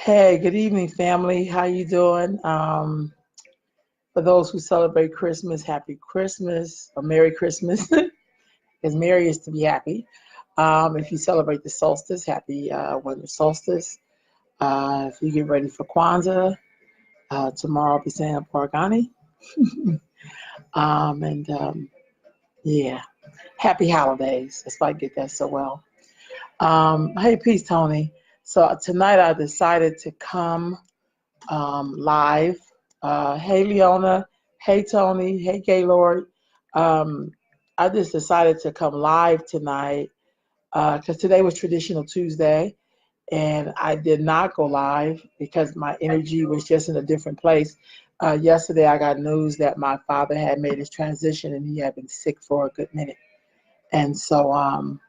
Hey, good evening, family. How you doing? For those who celebrate Christmas, happy Christmas or Merry Christmas, because Merry is to be happy. If you celebrate the solstice, happy winter solstice. If you get ready for Kwanzaa, tomorrow I'll be saying Paragani. And yeah, happy holidays. That's why I get that so well. Hey, peace, Tony. So tonight I decided to come live. Hey, Leona. Hey, Tony. Hey, Gaylord. Um, I just decided to come live tonight because today was Traditional Tuesday, and I did not go live because my energy was just in a different place. Yesterday, I got news that my father had made his transition and he had been sick for a good minute. And so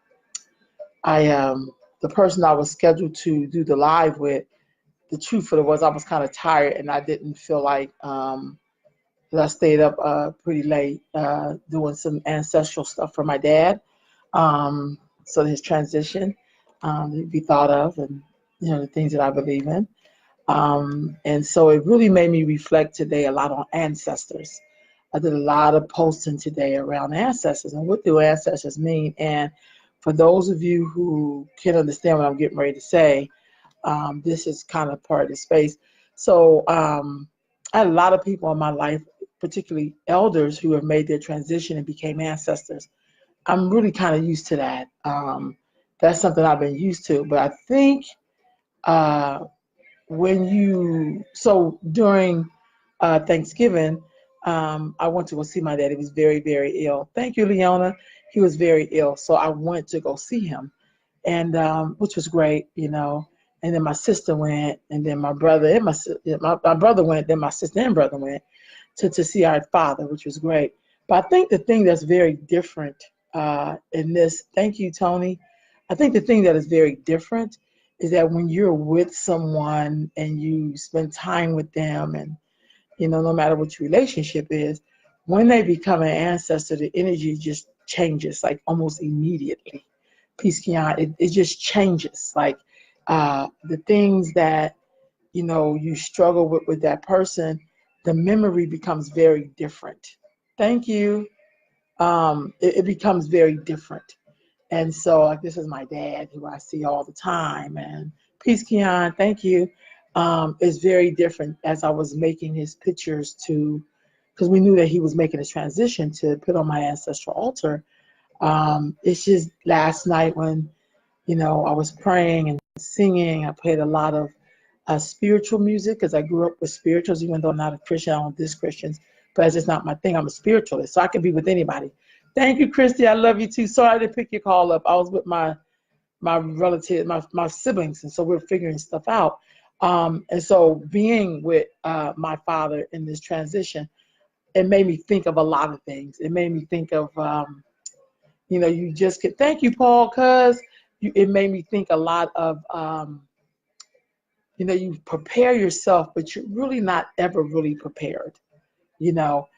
the person I was scheduled to do the live with, the truth of it was I was kind of tired and I didn't feel like 'cause I stayed up pretty late doing some ancestral stuff for my dad. So his transition to be thought of, and the things that I believe in. And so it really made me reflect today a lot on ancestors. I did a lot of posting today around ancestors and what do ancestors mean. And for those of you who can understand what I'm getting ready to say, this is kind of part of the space. So I had a lot of people in my life, particularly elders, who have made their transition and became ancestors. I'm really kind of used to that. That's something I've been used to. But I think uh, so during Thanksgiving, I went to go see my dad. He was very, very ill. Thank you, Leona. He was very ill. So I went to go see him, and which was great. And then my sister went, and then my brother and my brother went, then my sister and brother went to see our father, which was great. But I think the thing that's very different in this, thank you, Tony. I think the thing that is very different is that when you're with someone and you spend time with them, and no matter what your relationship is, when they become an ancestor, the energy just changes like almost immediately. Peace, Kian, it just changes. Like the things that you struggle with that person, the memory becomes very different. Thank you. It becomes very different. And so, like, this is my dad, who I see all the time. And peace, Keon, thank you. It's very different as I was making his pictures because we knew that he was making a transition to put on my ancestral altar. It's just last night when, I was praying and singing. I played a lot of spiritual music because I grew up with spirituals, even though I'm not a Christian, I don't diss Christians, but it's just not my thing. I'm a spiritualist, so I can be with anybody. Thank you, Christy. I love you too. Sorry I didn't pick your call up. I was with my relative, my siblings, and so we're figuring stuff out. And so being with my father in this transition, it made me think of a lot of things. It made me think of, you just could, thank you, Paul, cuz it made me think a lot of, you prepare yourself, but you're really not ever really prepared. You know,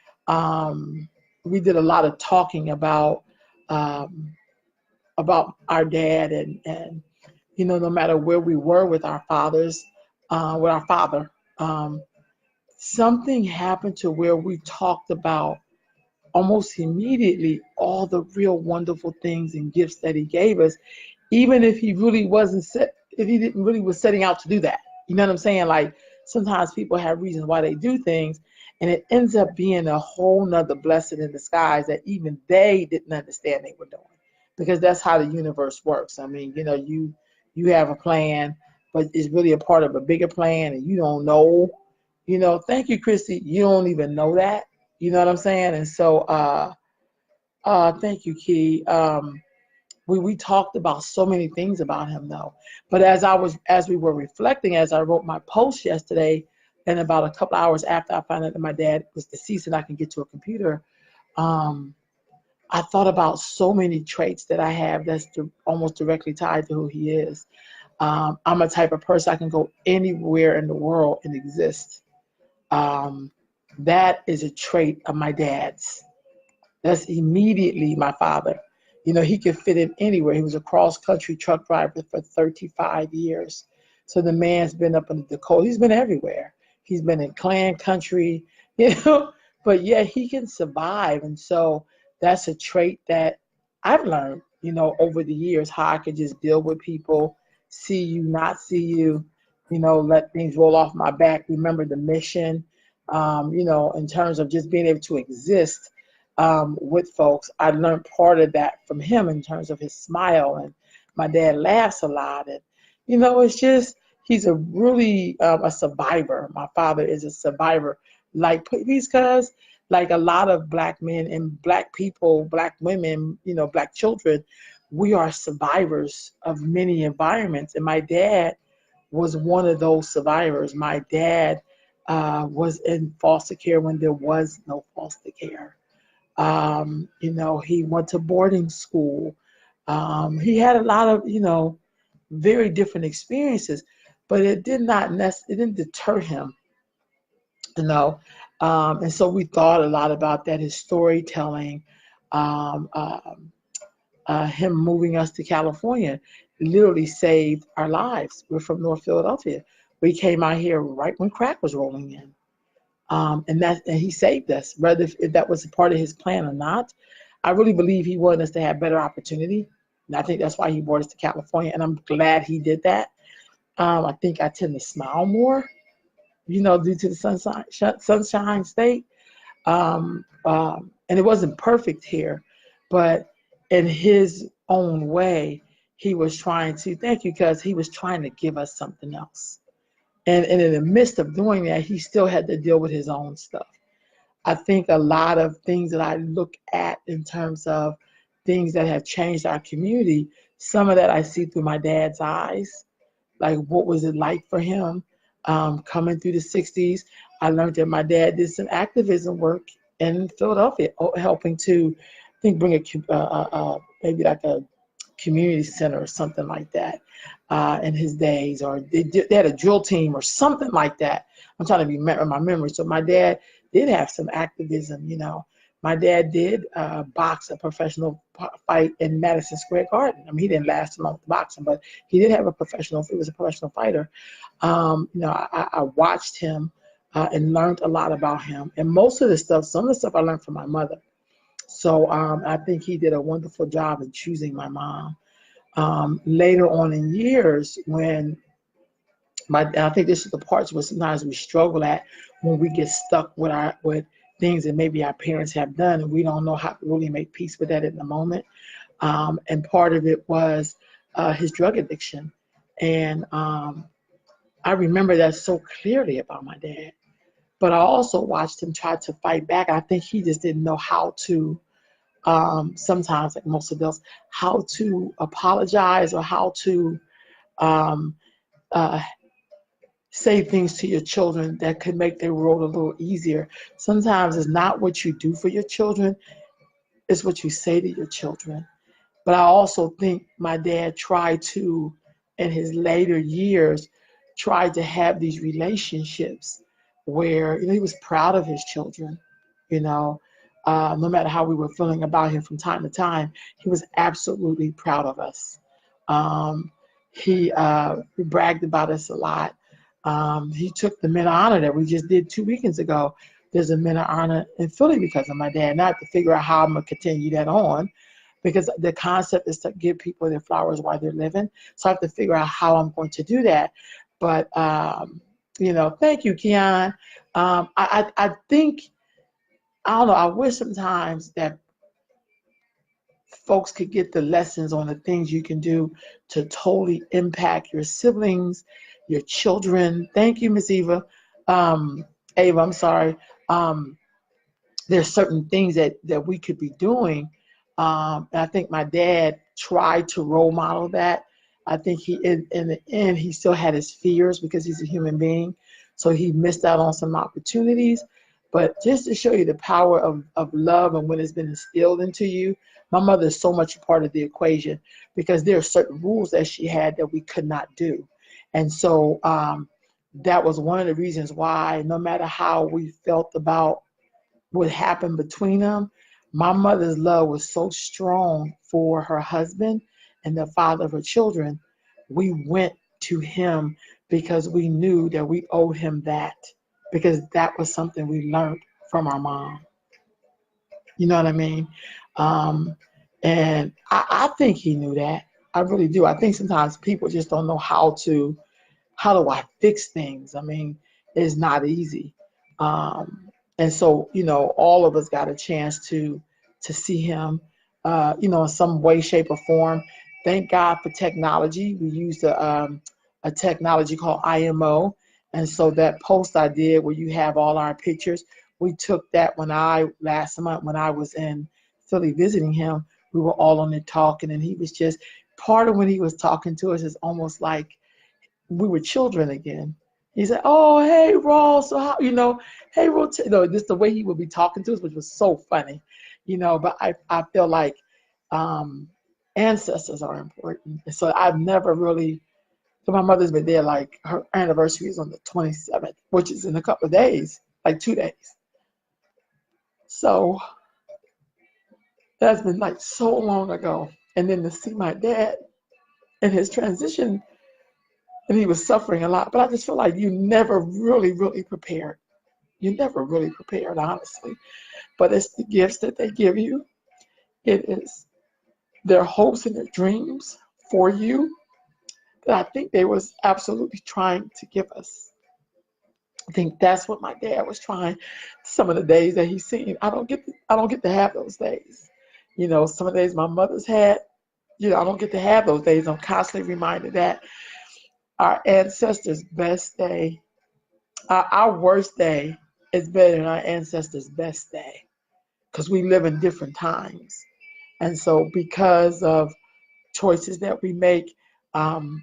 we did a lot of talking um, about our dad, and no matter where we were with our fathers, with our father, um, something happened to where we talked about almost immediately all the real wonderful things and gifts that he gave us, even if he really wasn't set, if he didn't really was setting out to do that. You know what I'm saying? Like sometimes people have reasons why they do things, and it ends up being a whole nother blessing in disguise that even they didn't understand they were doing. Because that's how the universe works. I mean, you have a plan, but it's really a part of a bigger plan, and you don't know. Thank you, Christy. You don't even know that. You know what I'm saying? And so, thank you, Key. We talked about so many things about him though. But as we were reflecting, as I wrote my post yesterday, and about a couple hours after I found out that my dad was deceased and I can get to a computer, um, I thought about so many traits that I have that's almost directly tied to who he is. I'm a type of person I can go anywhere in the world and exist. Um, that is a trait of my dad's. That's immediately my father. He could fit in anywhere. He was a cross-country truck driver for 35 years. So the man's been up in the Dakota. He's been everywhere. He's been in clan country, you know, but yeah, he can survive. And so that's a trait that I've learned, you know, over the years, how I could just deal with people, see you, not see you, you know, let things roll off my back, remember the mission, you know, in terms of just being able to exist with folks. I learned part of that from him in terms of his smile, and my dad laughs a lot, and you know, it's just he's a really a survivor. My father is a survivor, like because like a lot of black men and black people, black women, you know, black children, we are survivors of many environments, and my dad was one of those survivors. My dad was in foster care when there was no foster care. You know, he went to boarding school. He had a lot of, you know, very different experiences, but it did not it didn't deter him, you know. And so we thought a lot about that, his storytelling, um, um, him moving us to California literally saved our lives. We're from North Philadelphia. We came out here right when crack was rolling in. And he saved us, whether if that was a part of his plan or not. I really believe he wanted us to have better opportunity. And I think that's why he brought us to California. And I'm glad he did that. I think I tend to smile more, you know, due to the sunshine state. And it wasn't perfect here, but in his own way, he was trying to, thank you, because he was trying to give us something else. And in the midst of doing that, he still had to deal with his own stuff. I think a lot of things that I look at in terms of things that have changed our community, some of that I see through my dad's eyes. Like, what was it like for him coming through the 60s? I learned that my dad did some activism work in Philadelphia, helping to, I think, bring maybe like a community center or something like that in his days, or they had a drill team or something like that. I'm trying to remember my memory. So my dad did have some activism, you know. My dad did box a professional fight in Madison Square Garden. I mean, he didn't last long with boxing, but he did have he was a professional fighter. You know, I watched him and learned a lot about him. And most of the stuff, some of the stuff I learned from my mother. So I think he did a wonderful job in choosing my mom. Later on in years, when I think this is the parts where sometimes we struggle at, when we get stuck with things that maybe our parents have done, and we don't know how to really make peace with that in the moment. And part of it was his drug addiction. And I remember that so clearly about my dad. But I also watched him try to fight back. I think he just didn't know how to, sometimes, like most adults, how to apologize or how to um, uh, say things to your children that could make their world a little easier. Sometimes it's not what you do for your children, it's what you say to your children. But I also think my dad tried to, in his later years, tried to have these relationships where, you know, he was proud of his children, you know, no matter how we were feeling about him from time to time, he was absolutely proud of us. Um, he bragged about us a lot. He took the Men of Honor that we just did 2 weekends ago. There's a Men of Honor in Philly because of my dad. Now I have to figure out how I'm going to continue that on, because the concept is to give people their flowers while they're living. So I have to figure out how I'm going to do that. But, you know, thank you, Keon. I think, I don't know, I wish sometimes that folks could get the lessons on the things you can do to totally impact your siblings, your children. Thank you, Miss Eva. Ava, I'm sorry. There's certain things that we could be doing. And I think my dad tried to role model that. I think in the end, he still had his fears because he's a human being. So he missed out on some opportunities. But just to show you the power of love and when it's been instilled into you, my mother is so much a part of the equation, because there are certain rules that she had that we could not do. And so that was one of the reasons why, no matter how we felt about what happened between them, my mother's love was so strong for her husband and the father of her children. We went to him because we knew that we owed him that, because that was something we learned from our mom. You know what I mean? Um, and I think he knew that. I really do. I think sometimes people just don't know how do I fix things? I mean, it's not easy. And so, all of us got a chance to see him, in some way, shape, or form. Thank God for technology. We used a technology called IMO. And so that post I did where you have all our pictures, we took that last month when I was in Philly visiting him, we were all on it talking, and he was just, part of when he was talking to us is almost like we were children again. He said, "Oh, hey, Ross, so how, hey, Rotell." Just the way he would be talking to us, which was so funny, But I feel like ancestors are important. So I've never really. So my mother's been there. Like her anniversary is on the 27th, which is in a couple of days, like 2 days. So that's been like so long ago. And then to see my dad and his transition, and he was suffering a lot. But I just feel like you never really, really prepared. You never really prepared, honestly. But it's the gifts that they give you. It is their hopes and their dreams for you that I think they was absolutely trying to give us. I think that's what my dad was trying. Some of the days that he's seen, I don't get to have those days. Some of the days my mother's had, I don't get to have those days. I'm constantly reminded that our ancestors' best day, our worst day is better than our ancestors' best day, because we live in different times. And so because of choices that we make, um,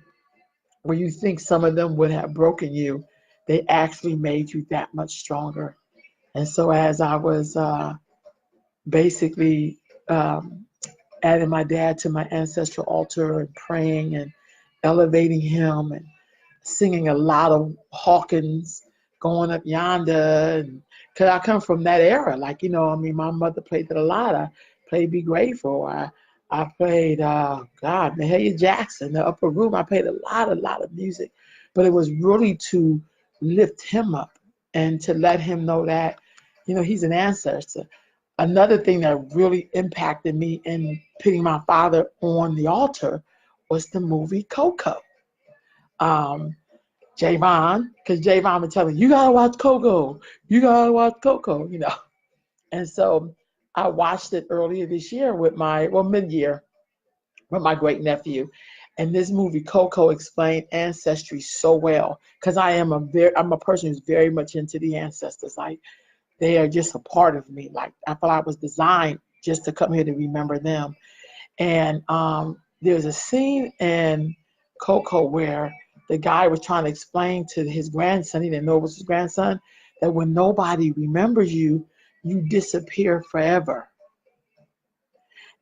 where you think some of them would have broken you, they actually made you that much stronger. And so as I was basically adding my dad to my ancestral altar and praying and elevating him and singing a lot of Hawkins, going up yonder, and because I come from that era, like I mean, my mother played it a lot. I played Be Grateful. I played Mahalia Jackson, The Upper Room. I played a lot of music, but it was really to lift him up and to let him know that he's an ancestor. Another thing that really impacted me in putting my father on the altar was the movie Coco. Um, Javon, because Javon would tell me, "You gotta watch Coco. You gotta watch Coco." And so I watched it earlier this year mid-year, with my great nephew. And this movie Coco explained ancestry so well, because I'm a person who's very much into the ancestors. Like they are just a part of me. Like I feel I was designed just to come here to remember them. And there's a scene in Coco where the guy was trying to explain to his grandson, he didn't know it was his grandson, that when nobody remembers you, you disappear forever.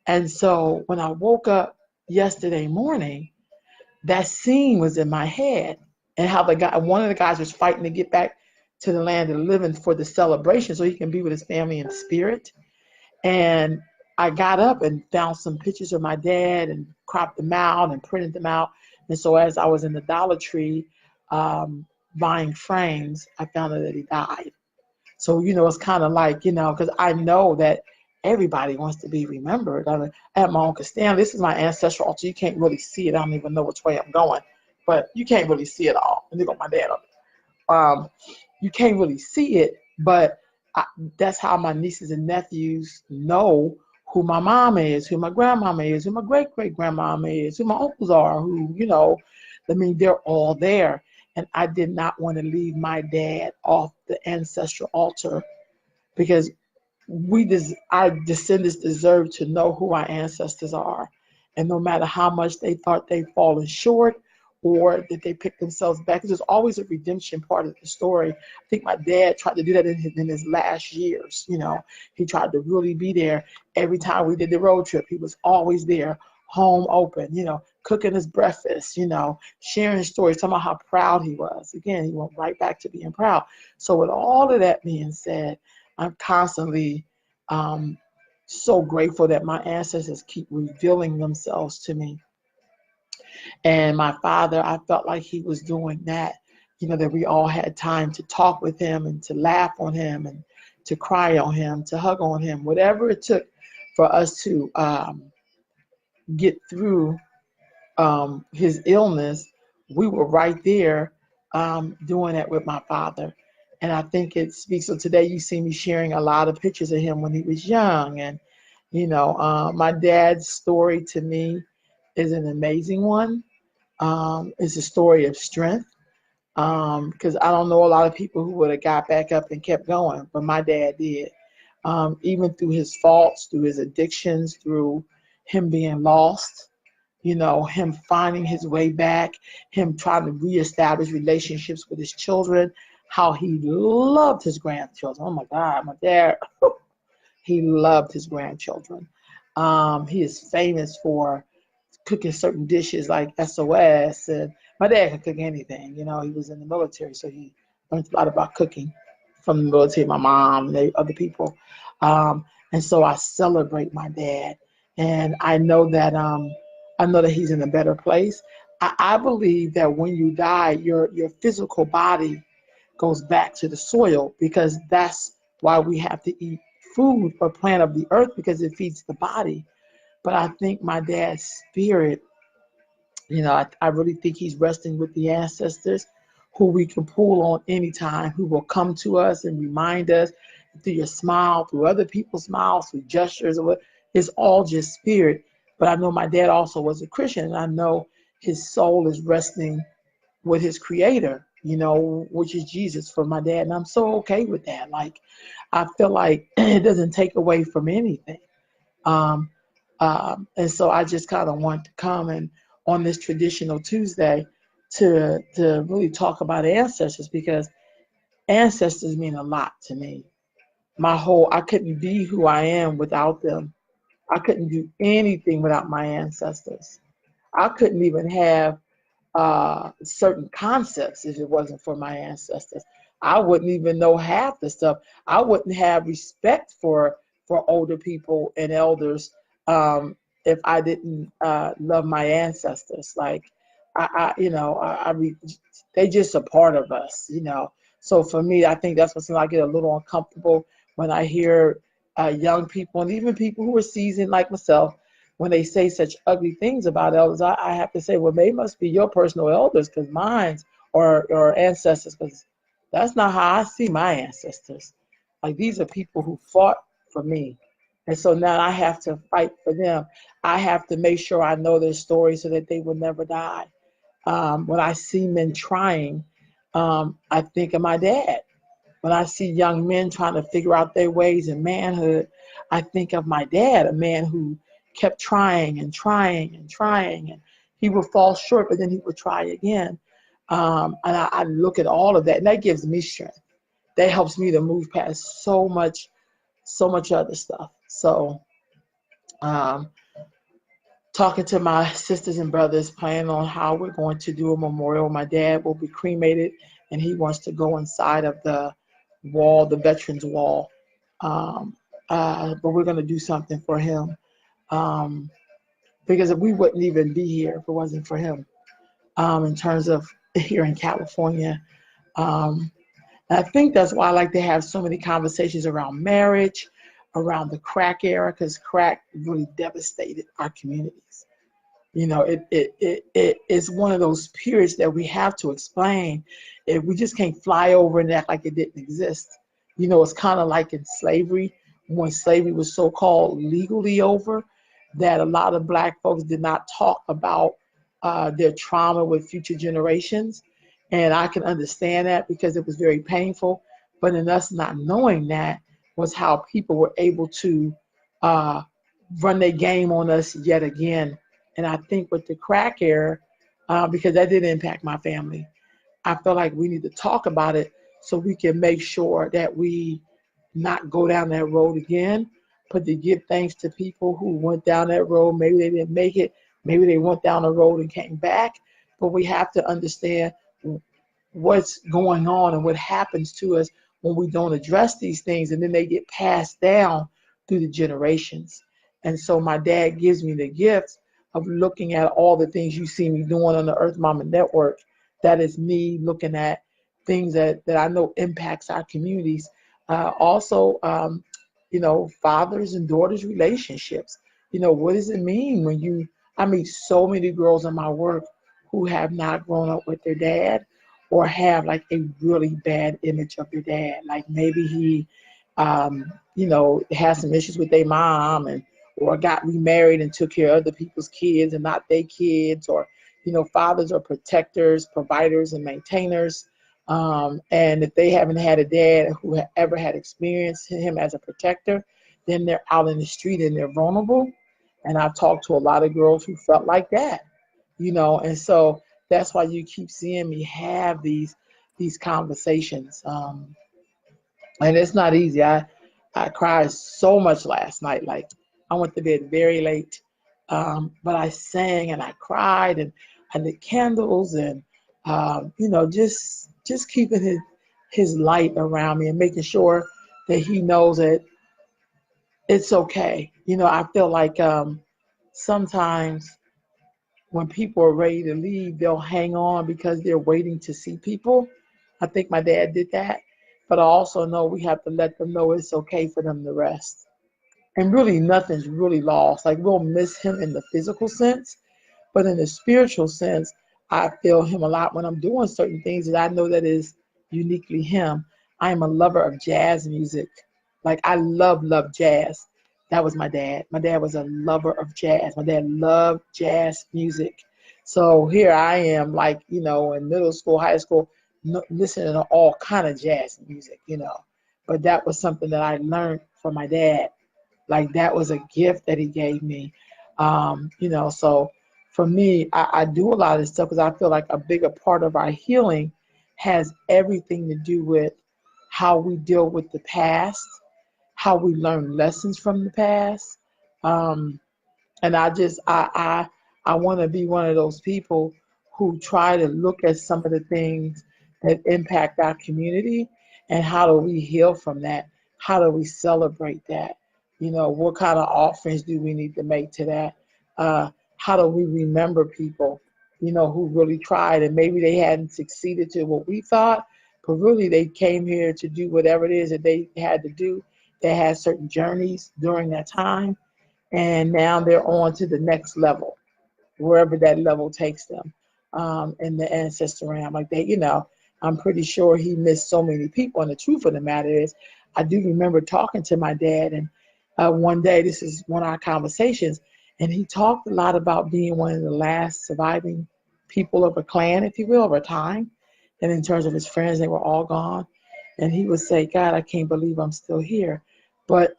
And so when I woke up yesterday morning, that scene was in my head, and how one of the guys was fighting to get back to the land of the living for the celebration so he can be with his family in spirit. And I got up and found some pictures of my dad and cropped them out and printed them out. And so as I was in the Dollar Tree buying frames, I found out that he died. So, it's kind of like, because I know that everybody wants to be remembered. I have my Uncle Stanley. This is my ancestral altar. You can't really see it. I don't even know which way I'm going, but you can't really see it all. And they got my dad up. You can't really see it, but that's how my nieces and nephews know who my mom is, who my grandmama is, who my great-great-grandmama is, who my uncles are, I mean, they're all there. And I did not want to leave my dad off the ancestral altar, because our descendants deserve to know who our ancestors are. And no matter how much they thought they'd fallen short, or that they pick themselves back, there's always a redemption part of the story. I think my dad tried to do that in his last years. He tried to really be there. Every time we did the road trip, he was always there, home open, cooking his breakfast, sharing stories, talking about how proud he was. Again, he went right back to being proud. So with all of that being said, I'm constantly so grateful that my ancestors keep revealing themselves to me. And my father, I felt like he was doing that, that we all had time to talk with him and to laugh on him and to cry on him, to hug on him, whatever it took for us to get through his illness. We were right there doing that with my father. And I think it speaks. So today you see me sharing a lot of pictures of him when he was young. And, my dad's story to me is an amazing one. It's a story of strength, because I don't know a lot of people who would have got back up and kept going, but my dad did. Even through his faults, through his addictions, through him being lost, him finding his way back, him trying to reestablish relationships with his children, how he loved his grandchildren. Oh my God, my dad, he loved his grandchildren. He is famous for cooking certain dishes like SOS, and my dad could cook anything. He was in the military, so he learned a lot about cooking from the military, my mom, and other people. And so I celebrate my dad, and I know that he's in a better place. I believe that when you die, your physical body goes back to the soil, because that's why we have to eat food or plant of the earth, because it feeds the body. But I think my dad's spirit, I really think he's resting with the ancestors who we can pull on anytime, who will come to us and remind us through your smile, through other people's smiles, through gestures, or what. It's all just spirit. But I know my dad also was a Christian, and I know his soul is resting with his creator, which is Jesus for my dad. And I'm so okay with that. Like, I feel like it doesn't take away from anything. And so I just kind of want to come and on this traditional Tuesday to really talk about ancestors, because ancestors mean a lot to me. I couldn't be who I am without them. I couldn't do anything without my ancestors. I couldn't even have certain concepts if it wasn't for my ancestors. I wouldn't even know half the stuff. I wouldn't have respect for older people and elders if I didn't love my ancestors. Like, they just a part of us. So for me, I think that's when I get a little uncomfortable when I hear young people, and even people who are seasoned like myself, when they say such ugly things about elders. I have to say, well, they must be your personal elders, because mine or ancestors, because that's not how I see my ancestors. Like, these are people who fought for me. And so now I have to fight for them. I have to make sure I know their story so that they will never die. When I see men trying, I think of my dad. When I see young men trying to figure out their ways in manhood, I think of my dad, a man who kept trying and trying and trying, and he would fall short, but then he would try again. And I look at all of that, and that gives me strength. That helps me to move past so much other stuff. So, talking to my sisters and brothers, planning on how we're going to do a memorial. My dad will be cremated, and he wants to go inside of the wall, the veterans wall. But we're going to do something for him, because we wouldn't even be here if it wasn't for him, in terms of here in California. I think that's why I like to have so many conversations around marriage, around the crack era, because crack really devastated our communities. It is one of those periods that we have to explain. If we just can't fly over and act like it didn't exist. It's kind of like in slavery, when slavery was so-called legally over, that a lot of Black folks did not talk about their trauma with future generations. And I can understand that, because it was very painful. But in us not knowing that was how people were able to run their game on us yet again. And I think with the crack era, because that did impact my family, I feel like we need to talk about it so we can make sure that we not go down that road again, but to give thanks to people who went down that road. Maybe they didn't make it. Maybe they went down the road and came back. But we have to understand what's going on and what happens to us when we don't address these things, and then they get passed down through the generations. And so my dad gives me the gift of looking at all the things you see me doing on the Earth Mama Network. That is me looking at things that I know impacts our communities. Also, fathers and daughters relationships. What does it mean when I meet so many girls in my work who have not grown up with their dad or have like a really bad image of their dad. Like maybe he, has some issues with their mom or got remarried and took care of other people's kids and not their kids, or, fathers are protectors, providers, and maintainers. And if they haven't had a dad who ever had experienced him as a protector, then they're out in the street and they're vulnerable. And I've talked to a lot of girls who felt like that, and so that's why you keep seeing me have these conversations. And it's not easy. I cried so much last night. Like I went to bed very late, but I sang and I cried and I lit candles and just keeping his light around me and making sure that he knows that it's okay. I feel like sometimes when people are ready to leave, they'll hang on because they're waiting to see people. I think my dad did that. But I also know we have to let them know it's okay for them to rest. And really, nothing's really lost. Like, we'll miss him in the physical sense, but in the spiritual sense, I feel him a lot when I'm doing certain things that I know that is uniquely him. I am a lover of jazz music. Like, I love jazz. That was my dad. My dad was a lover of jazz. My dad loved jazz music. So here I am, like, in middle school, high school, listening to all kind of jazz music. But that was something that I learned from my dad. Like that was a gift that he gave me. So for me, I do a lot of this stuff because I feel like a bigger part of our healing has everything to do with how we deal with the past, how we learn lessons from the past. And I want to be one of those people who try to look at some of the things that impact our community and how do we heal from that? How do we celebrate that? What kind of offerings do we need to make to that? How do we remember people, who really tried and maybe they hadn't succeeded to what we thought, but really they came here to do whatever it is that they had to do. They had certain journeys during that time, and now they're on to the next level, wherever that level takes them, in the ancestor realm. Like I'm pretty sure he missed so many people. And the truth of the matter is, I do remember talking to my dad, and one day, this is one of our conversations, and he talked a lot about being one of the last surviving people of a clan, if you will, of a time. And in terms of his friends, they were all gone. And he would say, God, I can't believe I'm still here. But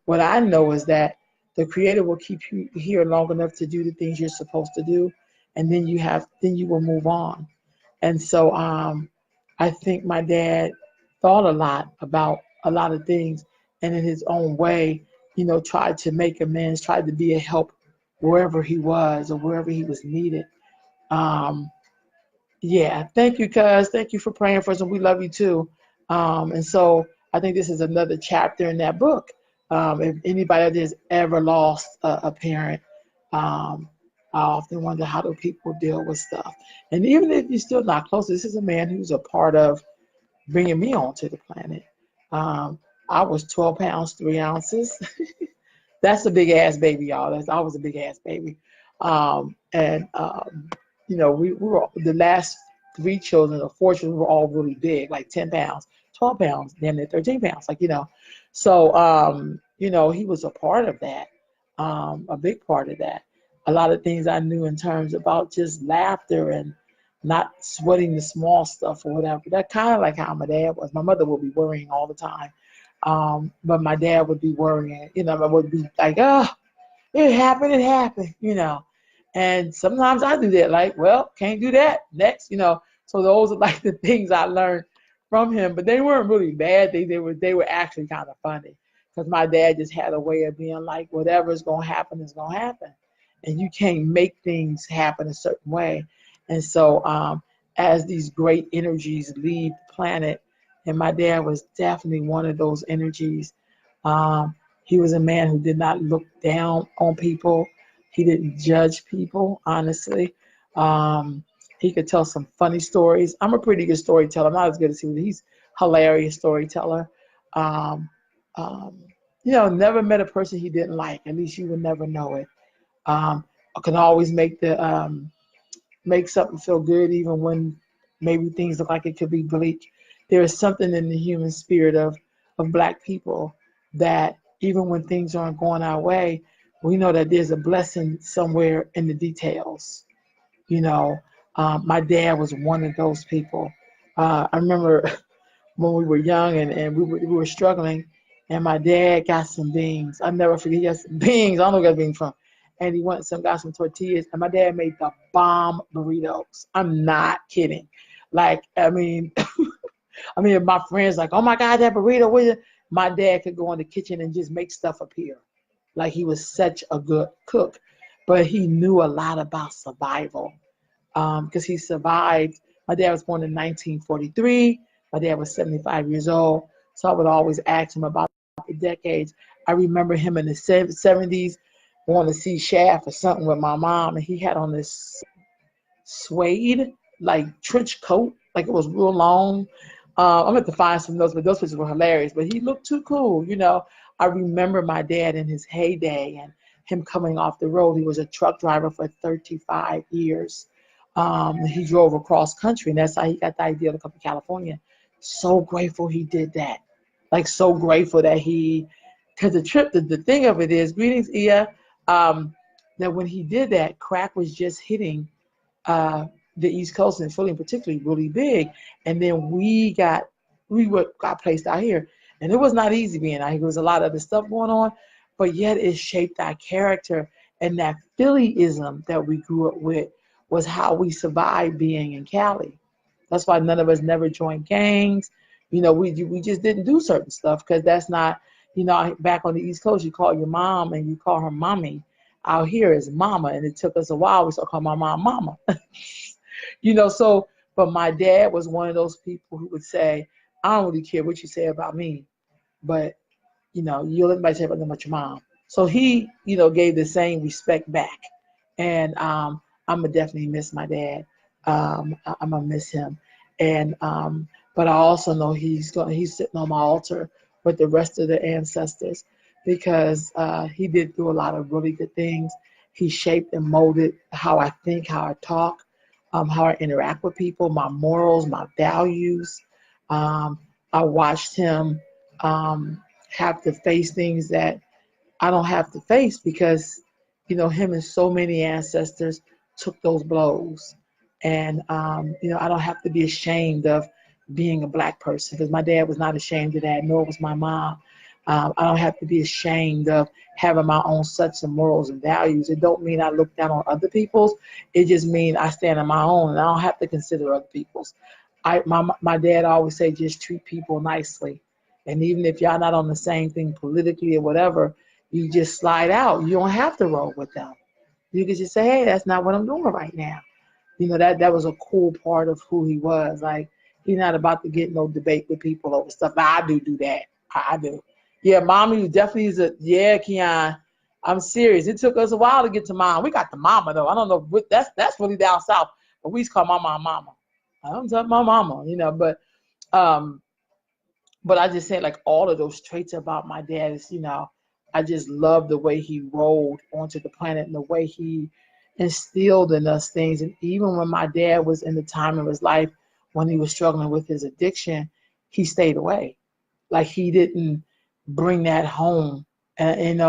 what I know is that the Creator will keep you here long enough to do the things you're supposed to do, and then you will move on. And so I think my dad thought a lot about a lot of things, and in his own way, tried to make amends, tried to be a help wherever he was or wherever he was needed. Um, yeah, thank you, cuz. Thank you for praying for us, and we love you too. And so I think this is another chapter in that book. If anybody has ever lost a parent, I often wonder, how do people deal with stuff? And even if you're still not close, this is a man who's a part of bringing me onto the planet. Um, I was 12 pounds, 3 ounces. That's a big ass baby, y'all. I was a big ass baby. We were the last 3 children or 4 children were all really big, like 10 pounds, 12 pounds, then they're 13 pounds, So, he was a part of that, a big part of that. A lot of things I knew in terms about just laughter and not sweating the small stuff or whatever. That kind of like how my dad was. My mother would be worrying all the time. But my dad would be worrying, I would be like, oh, it happened. And sometimes I do that, like, well, can't do that, next. So those are like the things I learned from him, but they weren't really bad. They were actually kind of funny, because my dad just had a way of being like, whatever's going to happen is going to happen. And you can't make things happen a certain way. And so as these great energies leave the planet, and my dad was definitely one of those energies. He was a man who did not look down on people. He didn't judge people, honestly. Um, he could tell some funny stories. I'm a pretty good storyteller. I'm not as good as he was. He's hilarious storyteller. Um, um, never met a person he didn't like. At least you would never know it. I can always make something feel good even when maybe things look like it could be bleak. There is something in the human spirit of Black people that even when things aren't going our way, we know that there's a blessing somewhere in the details. You know, my dad was one of those people. I remember when we were young and we were struggling, and my dad got some beans. I never forget. He got some beans. I don't know where he got beans from. And he went and got some tortillas, and my dad made the bomb burritos. I'm not kidding. Like, I mean, my friends like, oh my God, that burrito. My dad could go in the kitchen and just make stuff appear. Like he was such a good cook, but he knew a lot about survival because he survived. My dad was born in 1943. My dad was 75 years old. So I would always ask him about the decades. I remember him in the 70s going to see Shaft or something with my mom, and he had on this suede, like trench coat, like it was real long. I'm going to find some notes, but those pictures were hilarious. But he looked too cool, you know. I remember my dad in his heyday and him coming off the road. He was a truck driver for 35 years. He drove across country, and that's how he got the idea to come to California. So grateful he did that. Like, so grateful that because the thing of it is, greetings, Ia, that when he did that, crack was just hitting uh, the East Coast and Philly in particularly really big. And then got placed out here. And it was not easy being out here. There was a lot of other stuff going on, but yet it shaped our character. And that Phillyism that we grew up with was how we survived being in Cali. That's why none of us never joined gangs. We just didn't do certain stuff because that's not, back on the East Coast, you call your mom and you call her mommy. Out here is mama, and it took us a while. We started calling my mom mama. But my dad was one of those people who would say, I don't really care what you say about me, but, you'll let anybody say about them about your mom. So he, gave the same respect back. And I'm going to definitely miss my dad. I'm going to miss him. And but I also know he's sitting on my altar with the rest of the ancestors because he did do a lot of really good things. He shaped and molded how I think, how I talk, how I interact with people, my morals, my values. I watched him have to face things that I don't have to face because, him and so many ancestors took those blows. And, I don't have to be ashamed of being a Black person because my dad was not ashamed of that, nor was my mom. I don't have to be ashamed of having my own sets of morals and values. It don't mean I look down on other people's. It just means I stand on my own and I don't have to consider other people's. My dad always say just treat people nicely. And even if y'all not on the same thing politically or whatever, you just slide out. You don't have to roll with them. You can just say, hey, that's not what I'm doing right now. That was a cool part of who he was. Like, he's not about to get no debate with people over stuff. Now, I do that. I do. Yeah, mommy definitely is Keon. I'm serious. It took us a while to get to mom. We got the mama though. I don't know what that's really down south, but we used to call my mama. I don't tell my mama, but I just say like all of those traits about my dad is, I just love the way he rolled onto the planet and the way he instilled in us things. And even when my dad was in the time of his life when he was struggling with his addiction, he stayed away. Like he didn't bring that home. And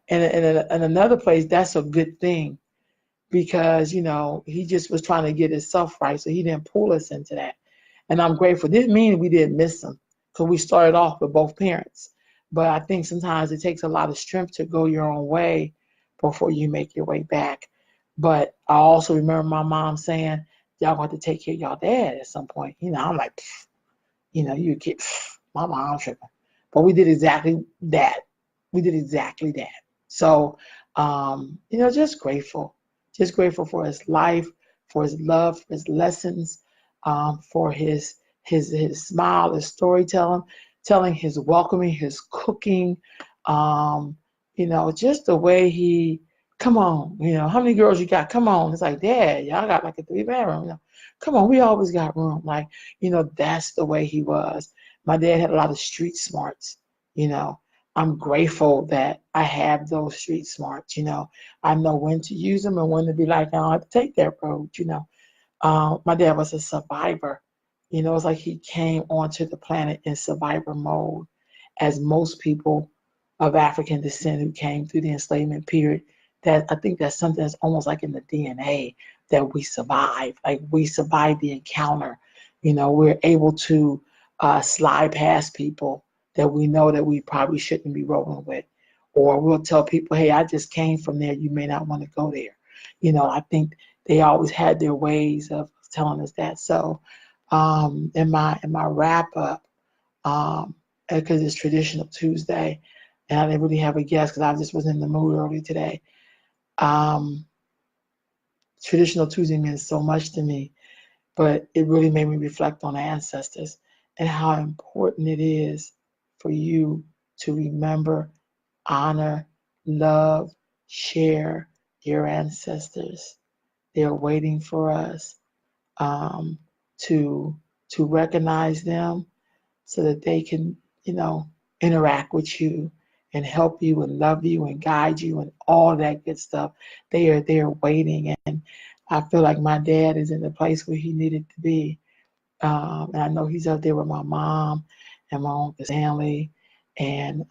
and another place, that's a good thing because, he just was trying to get himself right. So he didn't pull us into that. And I'm grateful. Didn't mean we didn't miss him because we started off with both parents. But I think sometimes it takes a lot of strength to go your own way before you make your way back. But I also remember my mom saying, y'all got to take care of y'all dad at some point. I'm like, you a kid, my mom tripping. But we did exactly that. We did exactly that. So, just grateful. Just grateful for his life, for his love, for his lessons, for his smile, his storytelling, telling, his welcoming, his cooking, just the way he Come on, how many girls you got? Come on. It's like, Dad, y'all got like a 3-bedroom. Come on, we always got room. Like, that's the way he was. My dad had a lot of street smarts. You know, I'm grateful that I have those street smarts. I know when to use them and when to be like, I don't have to take that road. My dad was a survivor. It's like he came onto the planet in survivor mode, as most people of African descent who came through the enslavement period. That I think that's something that's almost like in the DNA, that we survive. Like, we survived the encounter. We're able to slide past people that we know that we probably shouldn't be rolling with. Or we'll tell people, hey, I just came from there. You may not want to go there. I think they always had their ways of telling us that. So in my wrap up, because it's Traditional Tuesday, and I didn't really have a guest because I just was in the mood early today. Traditional Tuesday means so much to me, but it really made me reflect on ancestors and how important it is for you to remember, honor, love, share your ancestors. They're waiting for us to recognize them so that they can, interact with you and help you and love you and guide you and all that good stuff. They are there waiting, and I feel like my dad is in the place where he needed to be. And I know he's up there with my mom and my uncle's family, and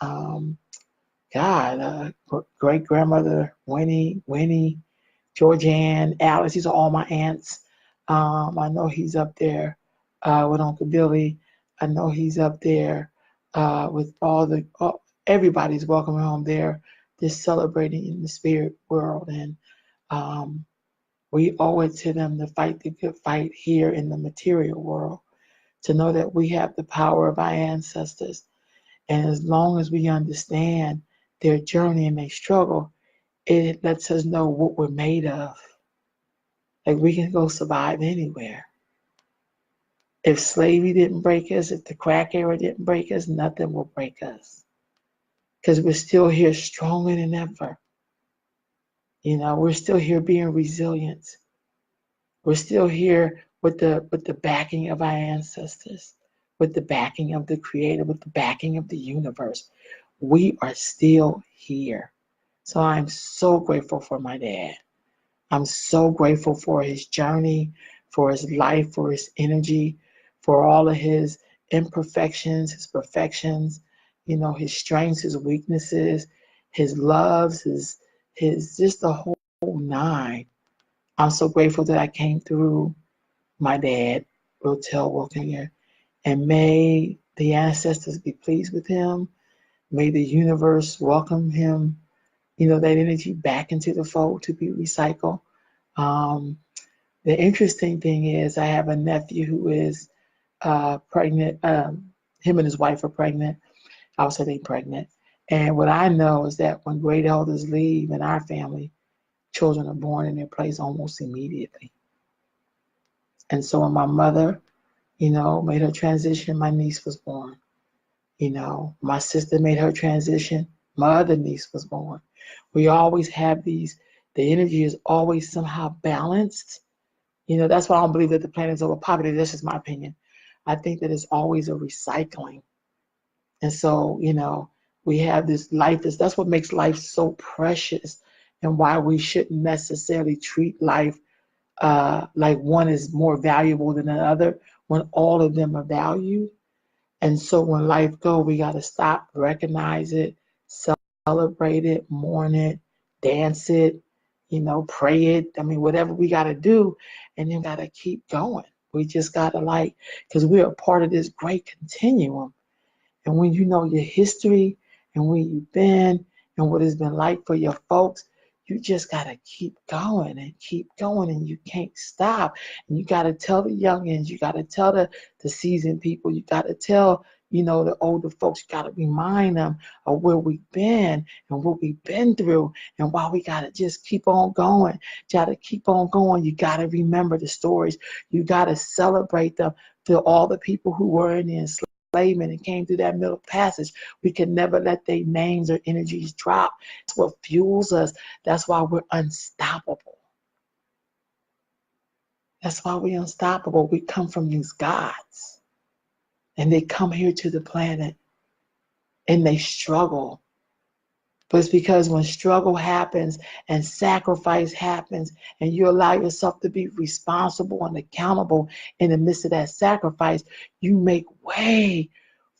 great grandmother Winnie, Georgianne, Alice. These are all my aunts. I know he's up there with Uncle Billy. I know he's up there with everybody's welcome home there. Just celebrating in the spirit world, and we owe it to them to fight the good fight here in the material world, to know that we have the power of our ancestors. And as long as we understand their journey and their struggle, it lets us know what we're made of. Like, we can go survive anywhere. If slavery didn't break us, if the crack era didn't break us, nothing will break us. Because we're still here stronger than ever. We're still here being resilient. We're still here with the backing of our ancestors, with the backing of the Creator, with the backing of the universe. We are still here. So I'm so grateful for my dad. I'm so grateful for his journey, for his life, for his energy, for all of his imperfections, his perfections, his strengths, his weaknesses, his loves, his just the whole nine. I'm so grateful that I came through my dad, Rotell Wilkins, and may the ancestors be pleased with him. May the universe welcome him, that energy back into the fold to be recycled. The interesting thing is, I have a nephew who is pregnant. Him and his wife are pregnant. I would say they're pregnant. And what I know is that when great elders leave in our family, children are born in their place almost immediately. And so when my mother, made her transition, my niece was born. My sister made her transition, my other niece was born. We always have the energy is always somehow balanced. That's why I don't believe that the planet is overpopulated. That's just my opinion. I think that it's always a recycling. And so, we have this life. That's what makes life so precious, and why we shouldn't necessarily treat life like one is more valuable than another, when all of them are valued. And so when life goes, we got to stop, recognize it, celebrate it, mourn it, dance it, pray it. I mean, whatever we got to do, and then got to keep going. We just got to because we're a part of this great continuum. And when you know your history and where you've been and what it's been like for your folks, you just got to keep going, and you can't stop. And you got to tell the youngins, you got to tell the seasoned people, you got to tell, the older folks, you got to remind them of where we've been and what we've been through, and why we got to just keep on going. You got to keep on going. You got to remember the stories. You got to celebrate them, to all the people who were in the enslavement enslavement and came through that middle passage. We can never let their names or energies drop. It's what fuels us. That's why we're unstoppable. That's why we're unstoppable. We come from these gods. And they come here to the planet and they struggle. But it's because when struggle happens and sacrifice happens and you allow yourself to be responsible and accountable in the midst of that sacrifice, you make way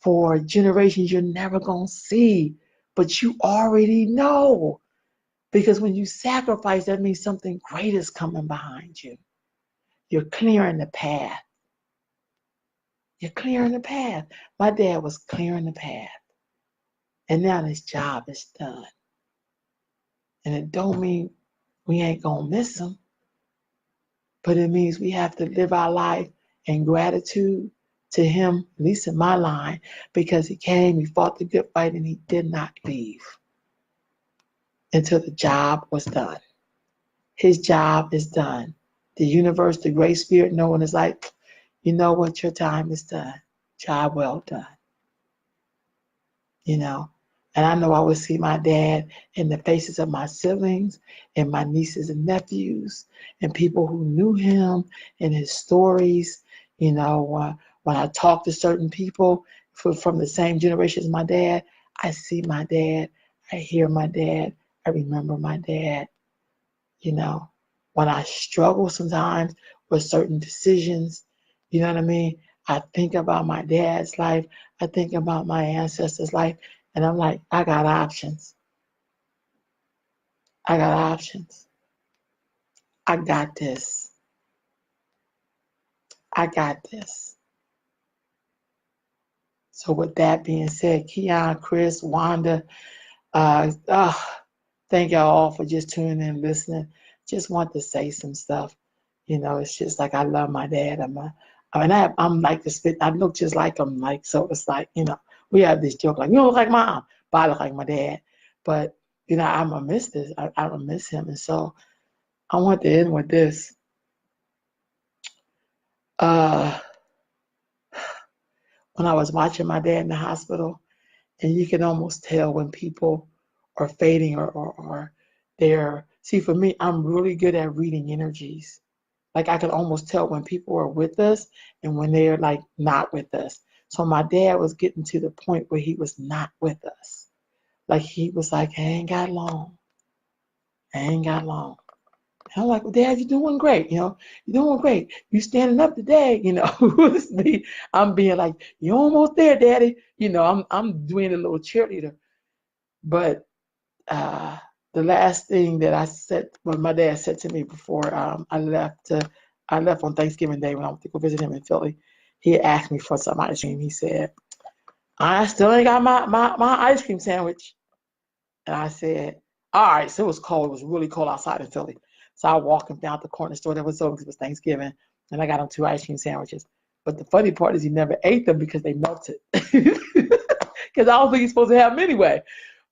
for generations you're never going to see. But you already know. Because when you sacrifice, that means something great is coming behind you. You're clearing the path. You're clearing the path. My dad was clearing the path. And now his job is done. And it don't mean we ain't gonna miss him, but it means we have to live our life in gratitude to him, at least in my line, because he came, he fought the good fight, and he did not leave until the job was done. His job is done. The universe, the great spirit, knowing is like, you know what, your time is done. Job well done. You know, and I know I would see my dad in the faces of my siblings and my nieces and nephews and people who knew him and his stories. You know, when I talk to certain people from the same generation as my dad, I see my dad, I hear my dad, I remember my dad. You know, when I struggle sometimes with certain decisions, you know what I mean? I think about my dad's life, I think about my ancestors' life, and I'm like, I got options. I got options. I got this. I got this. So with that being said, Keon, Chris, Wanda, thank y'all all for just tuning in and listening. Just want to say some stuff. You know, it's just like I love my dad. I'm like the spit. I look just like him. Like, so it's like, you know, we have this joke like, you don't look like mom, but I look like my dad. But you know, I'm gonna miss this. I'm gonna miss him, and so I want to end with this. When I was watching my dad in the hospital, and you can almost tell when people are fading or they're. See, for me, I'm really good at reading energies. Like I can almost tell when people are with us and when they're like not with us. So my dad was getting to the point where he was not with us. Like he was like, I ain't got long. I ain't got long. And I'm like, well, Dad, you're doing great. You know, you're doing great. You standing up today. You know, I'm being like, you're almost there, Daddy. You know, I'm doing a little cheerleader. But the last thing that I said, what my dad said to me before I left on Thanksgiving Day when I went to go visit him in Philly. He asked me for some ice cream. He said, I still ain't got my ice cream sandwich. And I said, all right. So it was cold. It was really cold outside in Philly. So I walked him down to the corner store that was open because it was Thanksgiving. And I got him 2 ice cream sandwiches. But the funny part is he never ate them because they melted. Because I don't think he's supposed to have them anyway.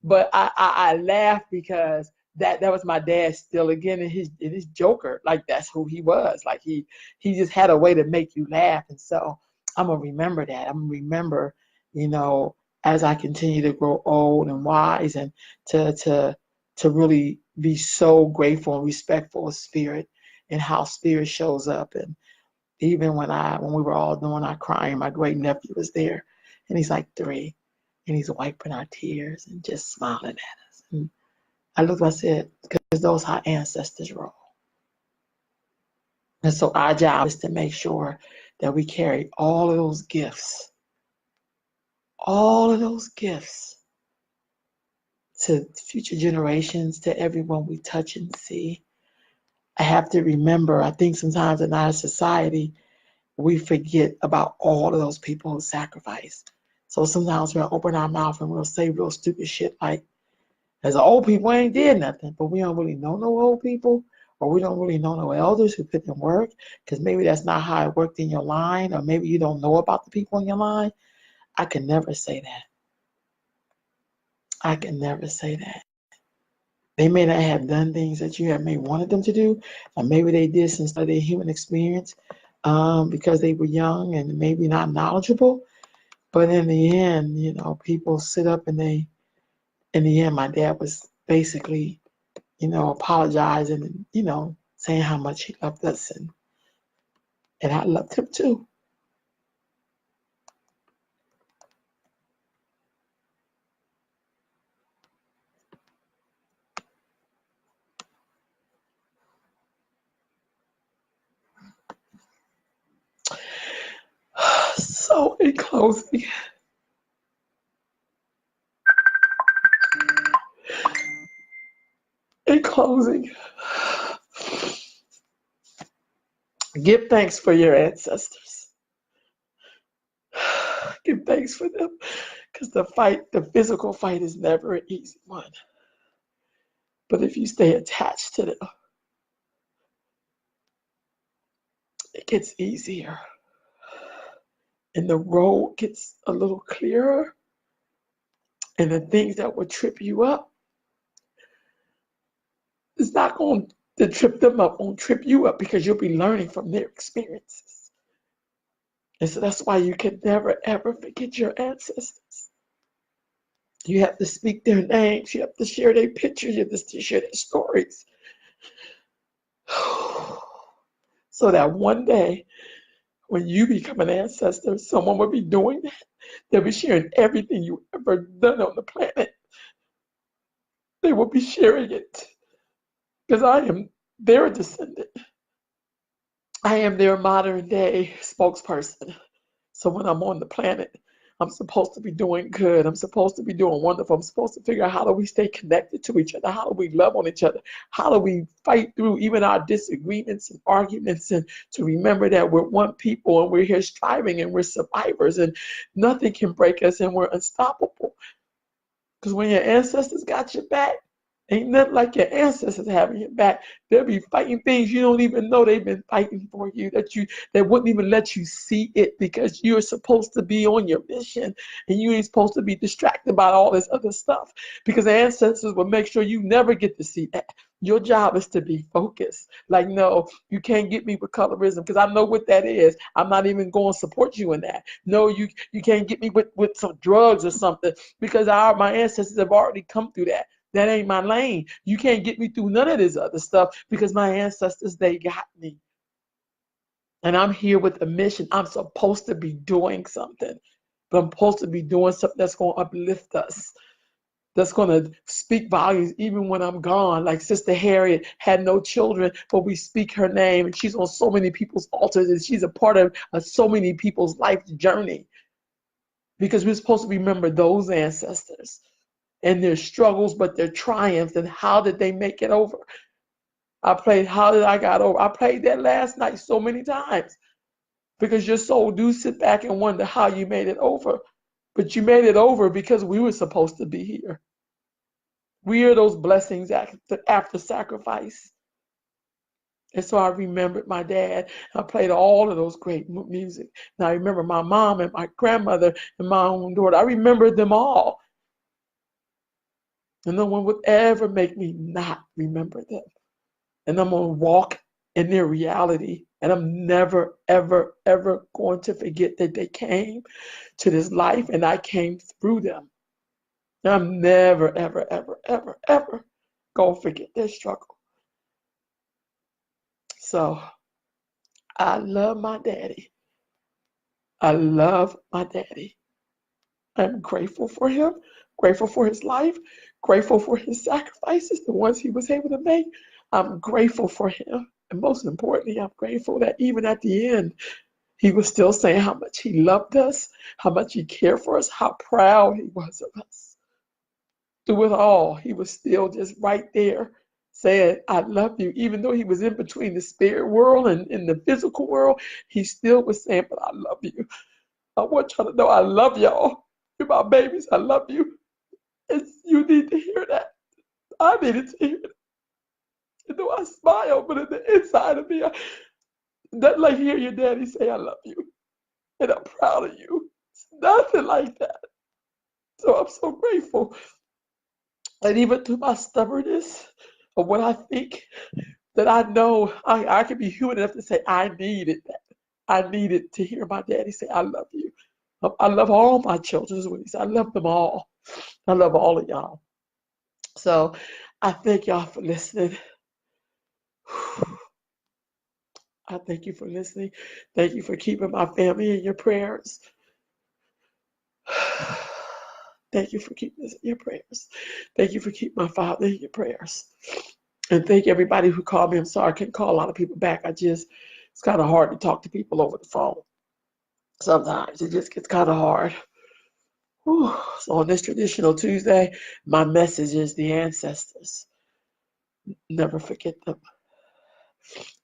But I laughed because that was my dad still again in his joker. Like that's who he was. Like he just had a way to make you laugh. And so I'm gonna remember that. I'm gonna remember, you know, as I continue to grow old and wise and to really be so grateful and respectful of spirit and how spirit shows up. And even when we were all doing our crying, my great nephew was there and he's like 3. And he's wiping our tears and just smiling at us. And I looked, I said, because those are how ancestors roll. And so our job is to make sure that we carry all of those gifts to future generations, to everyone we touch and see. I have to remember, I think sometimes in our society, we forget about all of those people who sacrificed. So sometimes we'll open our mouth and we'll say real stupid shit like, as old people ain't did nothing, but we don't really know no old people, or we don't really know no elders who put in work, because maybe that's not how it worked in your line, or maybe you don't know about the people in your line. I can never say that. I can never say that. They may not have done things that you have maybe wanted them to do, or maybe they did since of their human experience because they were young and maybe not knowledgeable. But in the end, people sit up and in the end, my dad was basically, apologizing and, saying how much he loved us, and I loved him too. So in closing, give thanks for your ancestors. Give thanks for them, because the physical fight is never an easy one. But if you stay attached to them, it gets easier. And the road gets a little clearer. And the things that would trip you up, it's not going to trip them up, won't trip you up, because you'll be learning from their experiences. And so that's why you can never, ever forget your ancestors. You have to speak their names. You have to share their pictures. You have to share their stories. So that one day, when you become an ancestor, someone will be doing that. They'll be sharing everything you ever done on the planet. They will be sharing it. Because I am their descendant. I am their modern day spokesperson. So when I'm on the planet, I'm supposed to be doing good. I'm supposed to be doing wonderful. I'm supposed to figure out how do we stay connected to each other? How do we love on each other? How do we fight through even our disagreements and arguments, and to remember that we're one people and we're here striving and we're survivors and nothing can break us and we're unstoppable. Because when your ancestors got your back, ain't nothing like your ancestors having your back. They'll be fighting things you don't even know they've been fighting for you, that wouldn't even let you see it, because you're supposed to be on your mission and you ain't supposed to be distracted by all this other stuff, because the ancestors will make sure you never get to see that. Your job is to be focused. Like, no, you can't get me with colorism, because I know what that is. I'm not even going to support you in that. No, you can't get me with some drugs or something, because my ancestors have already come through that. That ain't my lane. You can't get me through none of this other stuff, because my ancestors, they got me. And I'm here with a mission. I'm supposed to be doing something, but I'm supposed to be doing something that's going to uplift us, that's going to speak volumes even when I'm gone. Like Sister Harriet had no children, but we speak her name, and she's on so many people's altars, and she's a part of so many people's life journey, because we're supposed to remember those ancestors and their struggles, but their triumphs, and how did they make it over. I played How Did I Got Over. I played that last night so many times, because your soul do sit back and wonder how you made it over. But you made it over because we were supposed to be here. We are those blessings after sacrifice. And so I remembered my dad. I played all of those great music. And I remember my mom and my grandmother and my own daughter. I remembered them all. And no one would ever make me not remember them. And I'm going to walk in their reality. And I'm never, ever, ever going to forget that they came to this life and I came through them. And I'm never, ever, ever, ever, ever going to forget their struggle. So I love my daddy. I love my daddy. I'm grateful for him, grateful for his life, grateful for his sacrifices, the ones he was able to make. I'm grateful for him. And most importantly, I'm grateful that even at the end, he was still saying how much he loved us, how much he cared for us, how proud he was of us. Through it all, he was still just right there saying, I love you. Even though he was in between the spirit world and in the physical world, he still was saying, but I love you. I want y'all to know I love y'all. You're my babies. I love you. You need to hear that. I needed to hear it. You know, I smile, but in the inside of me, nothing like hear your daddy say, I love you. And I'm proud of you. It's nothing like that. So I'm so grateful. And even through my stubbornness of what I think, that I know I can be human enough to say, I needed that. I needed to hear my daddy say, I love you. I love all my children, is what he said. I love them all. I love all of y'all. So I thank y'all for listening. I thank you for listening. Thank you for keeping my family in your prayers. Thank you for keeping us in your prayers. Thank you for keeping my father in your prayers. And thank everybody who called me. I'm sorry I couldn't call a lot of people back. It's kind of hard to talk to people over the phone. Sometimes it just gets kind of hard. Whew. So on this traditional Tuesday, my message is the ancestors. Never forget them.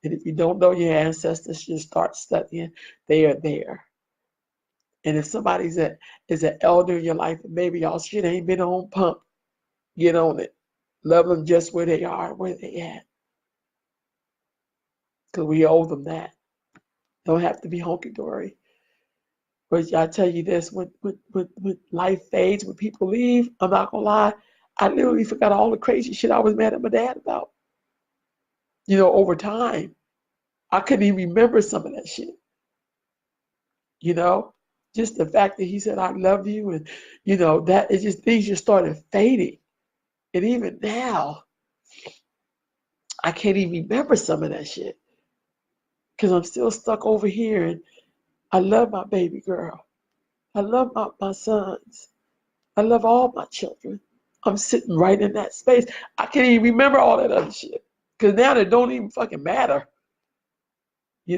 And if you don't know your ancestors, you start studying. They are there. And if somebody's is an elder in your life, and maybe y'all shit ain't been on pump, get on it. Love them just where they are, where they at. Because we owe them that. Don't have to be hunky-dory. But I tell you this, when life fades, when people leave, I'm not going to lie, I literally forgot all the crazy shit I was mad at my dad about. Over time. I couldn't even remember some of that shit. Just the fact that he said, I love you, and, that it's just things just started fading. And even now, I can't even remember some of that shit because I'm still stuck over here. And I love my baby girl. I love my sons. I love all my children. I'm sitting right in that space. I can't even remember all that other shit because now it don't even fucking matter. It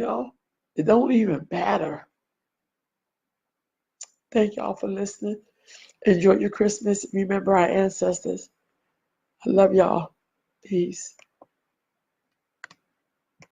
don't even matter. Thank y'all for listening. Enjoy your Christmas. Remember our ancestors. I love y'all. Peace.